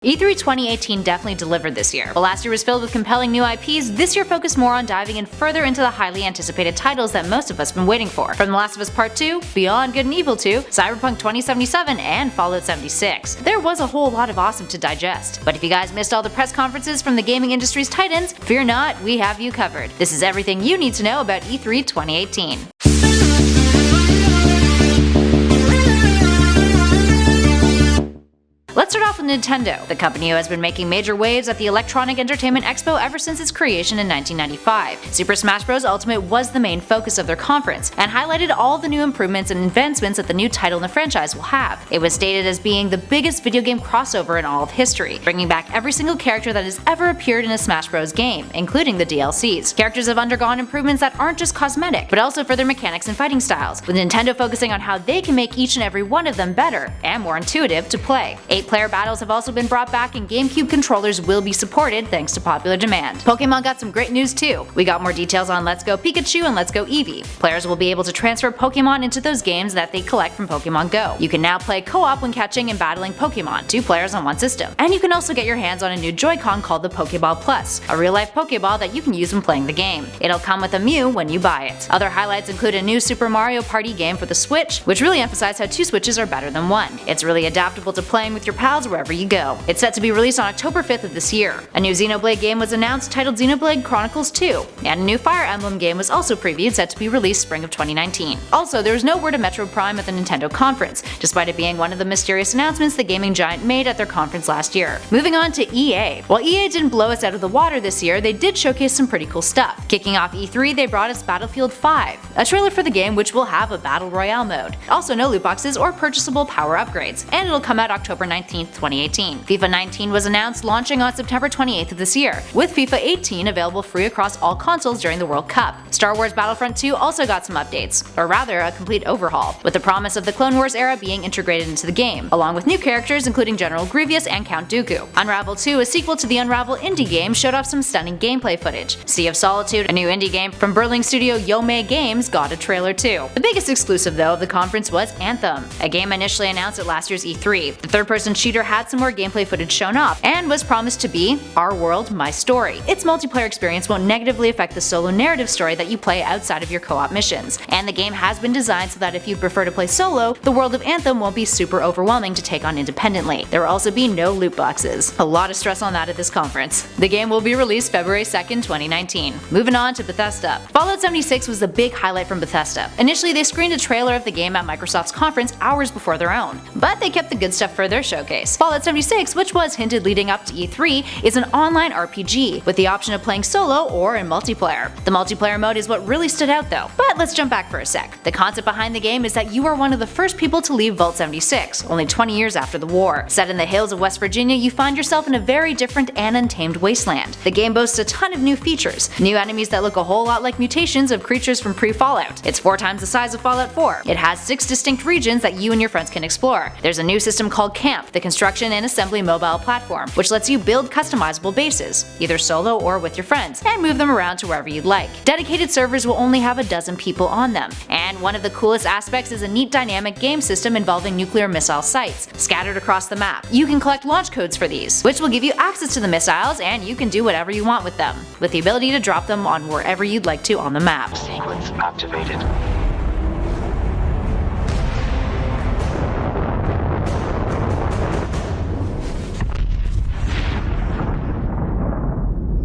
E3 2018 definitely delivered this year. While last year was filled with compelling new IPs, this year focused more on diving in further into the highly anticipated titles that most of us have been waiting for. From The Last of Us Part 2, Beyond Good and Evil 2, Cyberpunk 2077, and Fallout 76. There was a whole lot of awesome to digest. But if you guys missed all the press conferences from the gaming industry's titans, fear not, we have you covered. This is everything you need to know about E3 2018. Let's start off with Nintendo, the company who has been making major waves at the Electronic Entertainment Expo ever since its creation in 1995. Super Smash Bros. Ultimate was the main focus of their conference, and highlighted all the new improvements and advancements that the new title in the franchise will have. It was stated as being the biggest video game crossover in all of history, bringing back every single character that has ever appeared in a Smash Bros. Game, including the DLCs. Characters have undergone improvements that aren't just cosmetic, but also for their mechanics and fighting styles, with Nintendo focusing on how they can make each and every one of them better, and more intuitive to play. 8-player battles have also been brought back, and GameCube controllers will be supported thanks to popular demand. Pokemon got some great news too. We got more details on Let's Go Pikachu and Let's Go Eevee. Players will be able to transfer Pokemon into those games that they collect from Pokemon Go. You can now play co-op when catching and battling Pokemon, 2 players on one system. And you can also get your hands on a new Joy-Con called the Pokeball Plus, a real-life Pokeball that you can use when playing the game. It'll come with a Mew when you buy it. Other highlights include a new Super Mario Party game for the Switch, which really emphasized how 2 Switches are better than 1. It's really adaptable to playing with your pals wherever you go. It's set to be released on October 5th of this year. A new Xenoblade game was announced titled Xenoblade Chronicles 2, and a new Fire Emblem game was also previewed, set to be released spring of 2019. Also, there was no word of Metroid Prime at the Nintendo conference, despite it being one of the mysterious announcements the gaming giant made at their conference last year. Moving on to EA. While EA didn't blow us out of the water this year, they did showcase some pretty cool stuff. Kicking off E3, they brought us Battlefield 5, a trailer for the game which will have a Battle Royale mode. Also no loot boxes or purchasable power upgrades, and it'll come out October 19th, 2018. FIFA 19 was announced, launching on September 28th of this year, with FIFA 18 available free across all consoles during the World Cup. Star Wars Battlefront 2 also got some updates, or rather a complete overhaul, with the promise of the Clone Wars era being integrated into the game, along with new characters including General Grievous and Count Dooku. Unravel 2, a sequel to the Unravel indie game, showed off some stunning gameplay footage. Sea of Solitude, a new indie game from Berling studio Yomei Games, got a trailer too. The biggest exclusive though of the conference was Anthem, a game initially announced at last year's E3. The third-person shooter had some more gameplay footage shown off, and was promised to be Our World, My Story. Its multiplayer experience won't negatively affect the solo narrative story that you play outside of your co-op missions, and the game has been designed so that if you prefer to play solo, the world of Anthem won't be super overwhelming to take on independently. There will also be no loot boxes. A lot of stress on that at this conference. The game will be released February 2nd, 2019. Moving on to Bethesda. Fallout 76 was the big highlight from Bethesda. Initially, they screened a trailer of the game at Microsoft's conference hours before their own, but they kept the good stuff for their showcase. Fallout 76, which was hinted leading up to E3, is an online RPG, with the option of playing solo or in multiplayer. The multiplayer mode is what really stood out though. But let's jump back for a sec. The concept behind the game is that you are one of the first people to leave Vault 76, only 20 years after the war. Set in the hills of West Virginia, you find yourself in a very different and untamed wasteland. The game boasts a ton of new features, new enemies that look a whole lot like mutations of creatures from pre-Fallout. It's 4 times the size of Fallout 4. It has 6 distinct regions that you and your friends can explore. There's a new system called Camp, the construction and assembly mobile platform, which lets you build customizable bases, either solo or with your friends, and move them around to wherever you'd like. Dedicated servers will only have a dozen people on them, and one of the coolest aspects is a neat dynamic game system involving nuclear missile sites scattered across the map. You can collect launch codes for these, which will give you access to the missiles, and you can do whatever you want with them, with the ability to drop them on wherever you'd like to on the map. Sequence activated.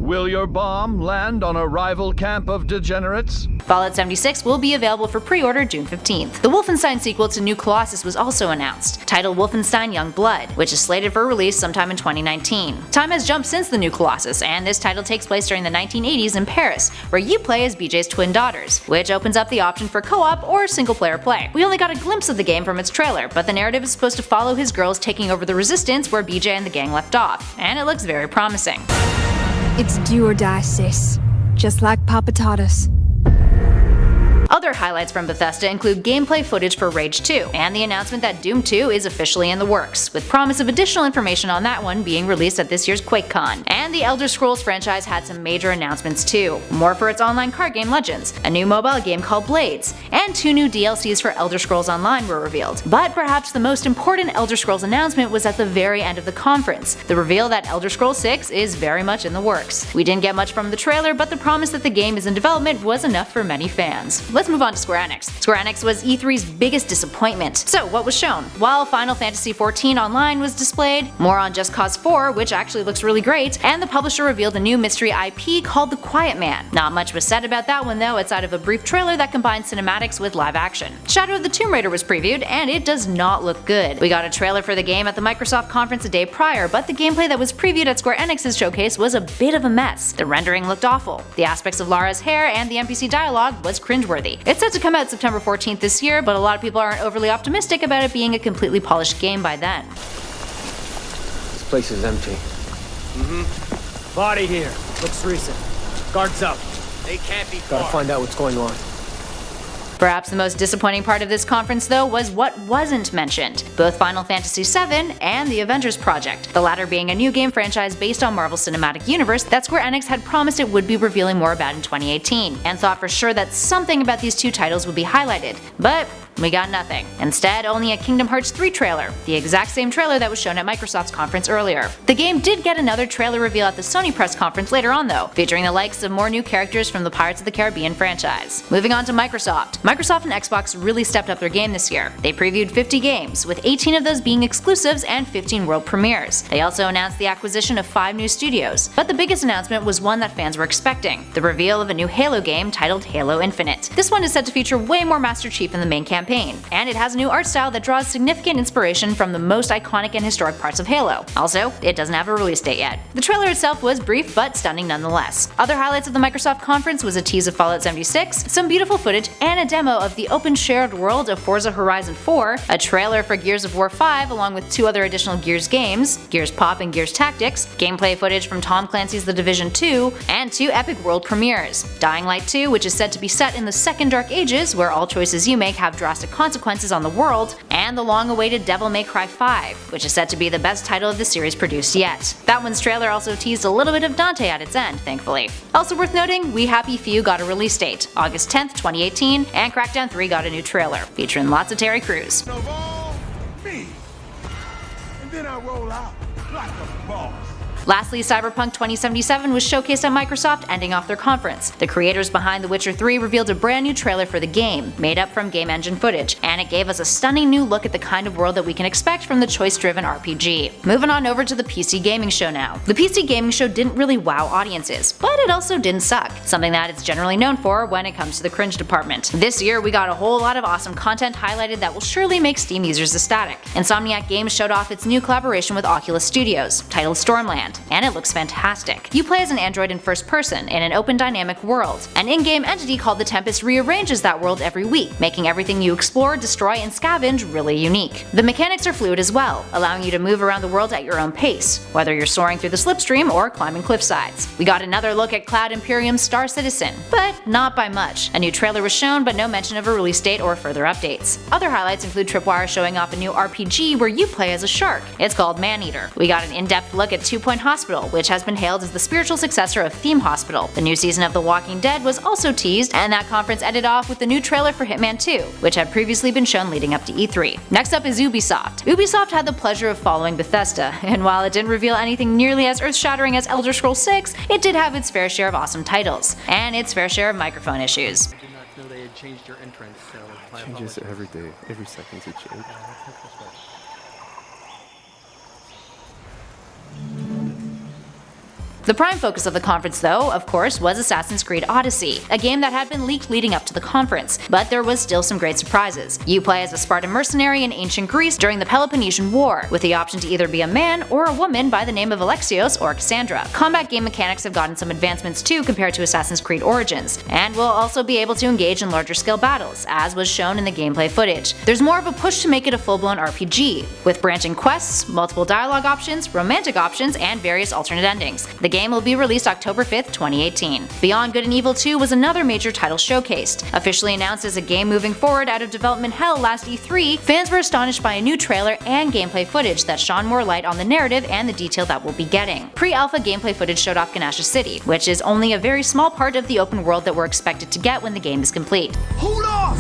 Will your bomb land on a rival camp of degenerates? Fallout 76 will be available for pre-order June 15th. The Wolfenstein sequel to New Colossus was also announced, titled Wolfenstein Young Blood, which is slated for release sometime in 2019. Time has jumped since the New Colossus, and this title takes place during the 1980s in Paris, where you play as BJ's twin daughters, which opens up the option for co-op or single-player play. We only got a glimpse of the game from its trailer, but the narrative is supposed to follow his girls taking over the Resistance where BJ and the gang left off, and it looks very promising. It's do or die, sis. Just like Papa taught us. Other highlights from Bethesda include gameplay footage for Rage 2, and the announcement that Doom 2 is officially in the works, with promise of additional information on that one being released at this year's QuakeCon. And the Elder Scrolls franchise had some major announcements too. More for its online card game Legends, a new mobile game called Blades, and 2 new DLCs for Elder Scrolls Online were revealed. But perhaps the most important Elder Scrolls announcement was at the very end of the conference, the reveal that Elder Scrolls 6 is very much in the works. We didn't get much from the trailer, but the promise that the game is in development was enough for many fans. Let's move on to Square Enix. Square Enix was E3's biggest disappointment. So what was shown? While Final Fantasy XIV Online was displayed, more on Just Cause 4, which actually looks really great, and the publisher revealed a new mystery IP called The Quiet Man. Not much was said about that one though, outside of a brief trailer that combined cinematics with live action. Shadow of the Tomb Raider was previewed, and it does not look good. We got a trailer for the game at the Microsoft conference a day prior, but the gameplay that was previewed at Square Enix's showcase was a bit of a mess. The rendering looked awful. The aspects of Lara's hair and the NPC dialogue was cringeworthy. It's set to come out September 14th this year, but a lot of people aren't overly optimistic about it being a completely polished game by then. This place is empty. Body here. Looks recent. Guards up. They can't be far. Gotta find out what's going on. Perhaps the most disappointing part of this conference though was what wasn't mentioned, both Final Fantasy VII and the Avengers project, the latter being a new game franchise based on Marvel's Cinematic Universe that Square Enix had promised it would be revealing more about in 2018, and thought for sure that something about these two titles would be highlighted. But we got nothing. Instead, only a Kingdom Hearts 3 trailer, the exact same trailer that was shown at Microsoft's conference earlier. The game did get another trailer reveal at the Sony press conference later on though, featuring the likes of more new characters from the Pirates of the Caribbean franchise. Moving on to Microsoft. Microsoft and Xbox really stepped up their game this year. They previewed 50 games, with 18 of those being exclusives and 15 world premieres. They also announced the acquisition of 5 new studios. But the biggest announcement was one that fans were expecting, the reveal of a new Halo game titled Halo Infinite. This one is said to feature way more Master Chief in the main campaign, and it has a new art style that draws significant inspiration from the most iconic and historic parts of Halo. Also, it doesn't have a release date yet. The trailer itself was brief but stunning nonetheless. Other highlights of the Microsoft conference was a tease of Fallout 76, some beautiful footage, and a demo of the open shared world of Forza Horizon 4, a trailer for Gears of War 5 along with 2 other additional Gears games, Gears Pop and Gears Tactics, gameplay footage from Tom Clancy's The Division 2, and 2 epic world premieres, Dying Light 2, which is said to be set in the Second Dark Ages where all choices you make have drastic consequences on the world, and the long-awaited Devil May Cry 5, which is said to be the best title of the series produced yet. That one's trailer also teased a little bit of Dante at its end, thankfully. Also worth noting, We Happy Few got a release date, August 10th, 2018, and Crackdown 3 got a new trailer, featuring lots of Terry Crews. Of all me. And then I roll out like a boss. Lastly, Cyberpunk 2077 was showcased at Microsoft, ending off their conference. The creators behind The Witcher 3 revealed a brand new trailer for the game, made up from game engine footage, and it gave us a stunning new look at the kind of world that we can expect from the choice-driven RPG. Moving on over to the PC gaming show now. The PC gaming show didn't really wow audiences, but it also didn't suck, something that it's generally known for when it comes to the cringe department. This year, we got a whole lot of awesome content highlighted that will surely make Steam users ecstatic. Insomniac Games showed off its new collaboration with Oculus Studios, titled Stormland, and it looks fantastic. You play as an android in first person in an open dynamic world. An in-game entity called the Tempest rearranges that world every week, making everything you explore, destroy, and scavenge really unique. The mechanics are fluid as well, allowing you to move around the world at your own pace, whether you're soaring through the slipstream or climbing cliff sides. We got another look at Cloud Imperium's Star Citizen, but not by much. A new trailer was shown, but no mention of a release date or further updates. Other highlights include Tripwire showing off a new RPG where you play as a shark. It's called Maneater. We got an in-depth look at 2 Point Hospital, which has been hailed as the spiritual successor of Theme Hospital. The new season of The Walking Dead was also teased, and that conference ended off with the new trailer for Hitman 2, which had previously been shown leading up to E3. Next up is Ubisoft. Ubisoft had the pleasure of following Bethesda, and while it didn't reveal anything nearly as earth-shattering as Elder Scrolls 6, it did have its fair share of awesome titles, and its fair share of microphone issues. I did not know they had changed your entrance, so my Changes apologies. every day, every second's a change. The prime focus of the conference though, of course, was Assassin's Creed Odyssey, a game that had been leaked leading up to the conference, but there was still some great surprises. You play as a Spartan mercenary in ancient Greece during the Peloponnesian War, with the option to either be a man or a woman by the name of Alexios or Cassandra. Combat game mechanics have gotten some advancements too compared to Assassin's Creed Origins, and will also be able to engage in larger scale battles, as was shown in the gameplay footage. There's more of a push to make it a full-blown RPG, with branching quests, multiple dialogue options, romantic options, and various alternate endings. The game will be released October 5th, 2018. Beyond Good and Evil 2 was another major title showcased. Officially announced as a game moving forward out of development hell last E3, fans were astonished by a new trailer and gameplay footage that shone more light on the narrative and the detail that we'll be getting. Pre-alpha gameplay footage showed off Ganasha City, which is only a very small part of the open world that we're expected to get when the game is complete. Hold off!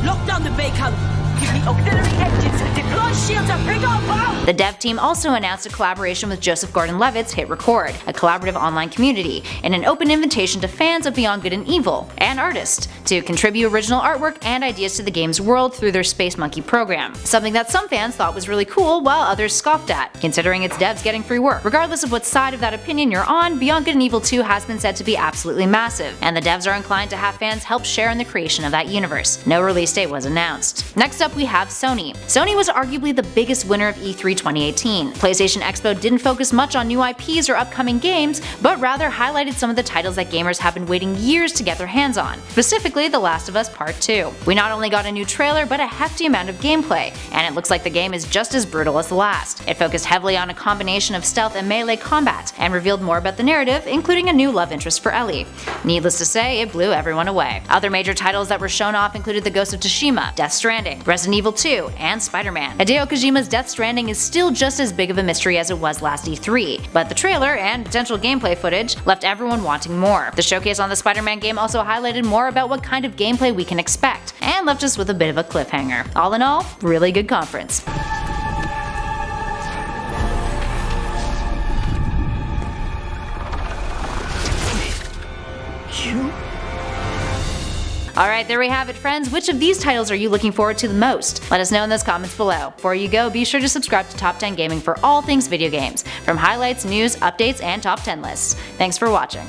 Lock down the bacon! Give me auxiliary engines! Deploy shields and bring on power! The dev team also announced a collaboration with Joseph Gordon-Levitt's Hit Record, a collaborative online community, and an open invitation to fans of Beyond Good and Evil, and artists, to contribute original artwork and ideas to the game's world through their Space Monkey program. Something that some fans thought was really cool while others scoffed at, considering its devs getting free work. Regardless of what side of that opinion you're on, Beyond Good and Evil 2 has been said to be absolutely massive, and the devs are inclined to have fans help share in the creation of that universe. No release date was announced. Next up we have Sony. Sony was arguably the biggest winner of E3 2018. PlayStation Expo didn't focus much on new IPs or upcoming games, but rather highlighted some of the titles that gamers have been waiting years to get their hands on, specifically The Last of Us Part 2. We not only got a new trailer, but a hefty amount of gameplay, and it looks like the game is just as brutal as the last. It focused heavily on a combination of stealth and melee combat, and revealed more about the narrative, including a new love interest for Ellie. Needless to say, it blew everyone away. Other major titles that were shown off included The Ghost of Tsushima, Death Stranding, Resident Evil 2, and Spider-Man. Hideo Kojima's Death Stranding is still just as big of a mystery as it was last E3, but the trailer and potential gameplay footage left everyone wanting more. The showcase on the Spider-Man game also highlighted more about what kind of gameplay we can expect, and left us with a bit of a cliffhanger. All in all, really good conference. Alright, there we have it, friends. Which of these titles are you looking forward to the most? Let us know in those comments below. Before you go, be sure to subscribe to Top 10 Gaming for all things video games, from highlights, news, updates, and top 10 lists. Thanks for watching.